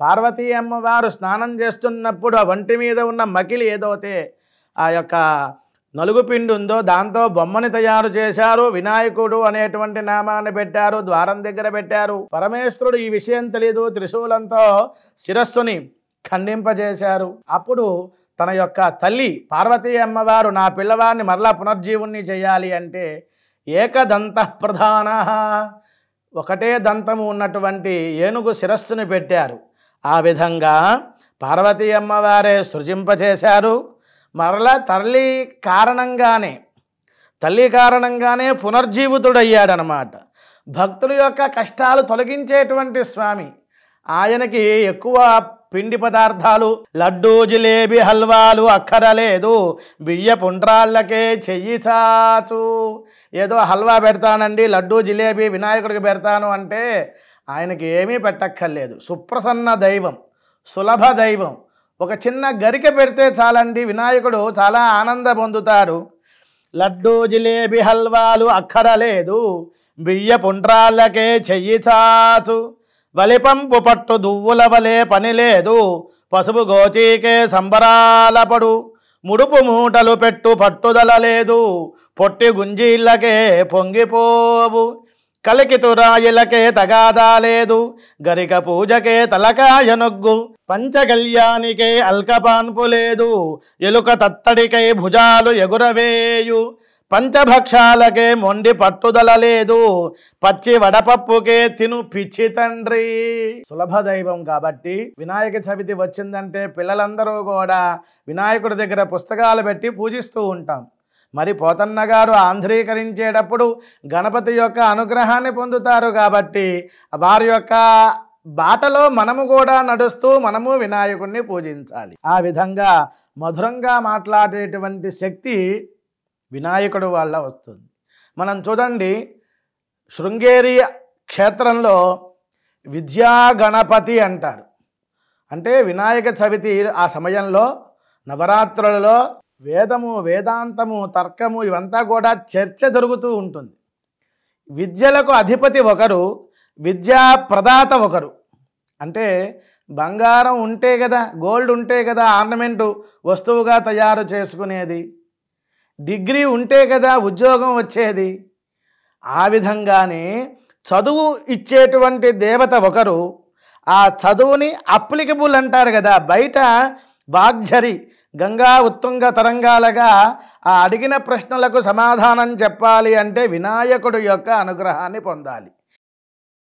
పార్వతీ అమ్మవారు స్నానం చేస్తున్నప్పుడు ఆ వంటి మీద ఉన్న మకిలి ఏదైతే ఆ యొక్క నలుగుపిండి ఉందో దాంతో బొమ్మని తయారు చేశారు. వినాయకుడు అనేటువంటి నామాన్ని పెట్టారు, ద్వారం దగ్గర పెట్టారు. పరమేశ్వరుడు ఈ విషయం తెలీదు, త్రిశూలంతో శిరస్సుని ఖండింపజేశారు. అప్పుడు తన యొక్క తల్లి పార్వతీ అమ్మవారు నా పిల్లవాడిని మరలా పునర్జీవుణ్ణి చేయాలి అంటే ఏకదంత ప్రధాన, ఒకటే దంతము ఉన్నటువంటి ఏనుగు శిరస్సుని పెట్టారు. ఆ విధంగా పార్వతీ అమ్మవారే సృజింపచేశారు. మరలా తల్లి కారణంగానే పునర్జీవితుడయ్యాడనమాట. భక్తుల యొక్క కష్టాలు తొలగించేటువంటి స్వామి. ఆయనకి ఎక్కువ పిండి పదార్థాలు, లడ్డూ జిలేబీ హల్వాలు అక్కరలేదు, బియ్య పుండ్రాళ్ళకే చెయ్యి చాచు. ఏదో హల్వా పెడతానండి, లడ్డూ జిలేబీ వినాయకుడికి పెడతాను అంటే ఆయనకి ఏమీ పెట్టక్కర్లేదు. సుప్రసన్న దైవం, సులభ దైవం. ఒక చిన్న గరిక పెడితే చాలండి, వినాయకుడు చాలా ఆనందం పొందుతాడు. లడ్డూ జిలేబీ హల్వాలు అక్కరలేదు, బియ్య పుండ్రాళ్ళకే చెయ్యి చాచు. వలిపంపు పట్టు దువ్వుల వలే పని లేదు, పసుపు గోచీకే సంబరాలపడు. ముడుపు మూటలు పెట్టు పట్టుదల లేదు, పొట్టి గుంజీళ్ళకే పొంగిపోవు. కలికితురాయిలకే తగాదా లేదు, గరిక పూజకే తలకాయ నొగ్గు. పంచకళ్యాణికే అల్కపాన్పు లేదు, ఎలుక తత్తడికై భుజాలు ఎగురవేయు. పంచభక్షాలకే మొండి పట్టుదల లేదు, పచ్చి వడపప్పుకే తిను పిచ్చి తండ్రి. సులభ దైవం కాబట్టి వినాయక చవితి వచ్చిందంటే పిల్లలందరూ కూడా వినాయకుడి దగ్గర పుస్తకాలు పెట్టి పూజిస్తూ ఉంటాం. మరి పోతన్న గారు ఆంధ్రీకరించేటప్పుడు గణపతి యొక్క అనుగ్రహాన్ని పొందుతారు కాబట్టి వారి యొక్క బాటలో మనము కూడా నడుస్తూ మనము వినాయకుడిని పూజించాలి. ఆ విధంగా మధురంగా మాట్లాడేటువంటి శక్తి వినాయకుడు వల్ల వస్తుంది. మనం చూడండి, శృంగేరి క్షేత్రంలో విద్యా గణపతి అంటారు. అంటే వినాయక చవితి ఆ సమయంలో నవరాత్రులలో వేదము, వేదాంతము, తర్కము ఇవంతా కూడా చర్చ జరుగుతూ ఉంటుంది. విద్యలకు అధిపతి ఒకరు, విద్యా ప్రదాత ఒకరు. అంటే బంగారం ఉంటే కదా, గోల్డ్ ఉంటే కదా ఆర్నమెంటు వస్తువుగా తయారు చేసుకునేది. డిగ్రీ ఉంటే కదా ఉద్యోగం వచ్చేది. ఆ విధంగానే చదువు ఇచ్చేటువంటి దేవత ఒకరు. ఆ చదువుని అప్లికబుల్ అంటారు కదా, బయట వాగ్ఝరి గంగా ఉత్తుంగ తరంగాలుగా ఆ అడిగిన ప్రశ్నలకు సమాధానం చెప్పాలి అంటే వినాయకుడు యొక్క అనుగ్రహాన్ని పొందాలి.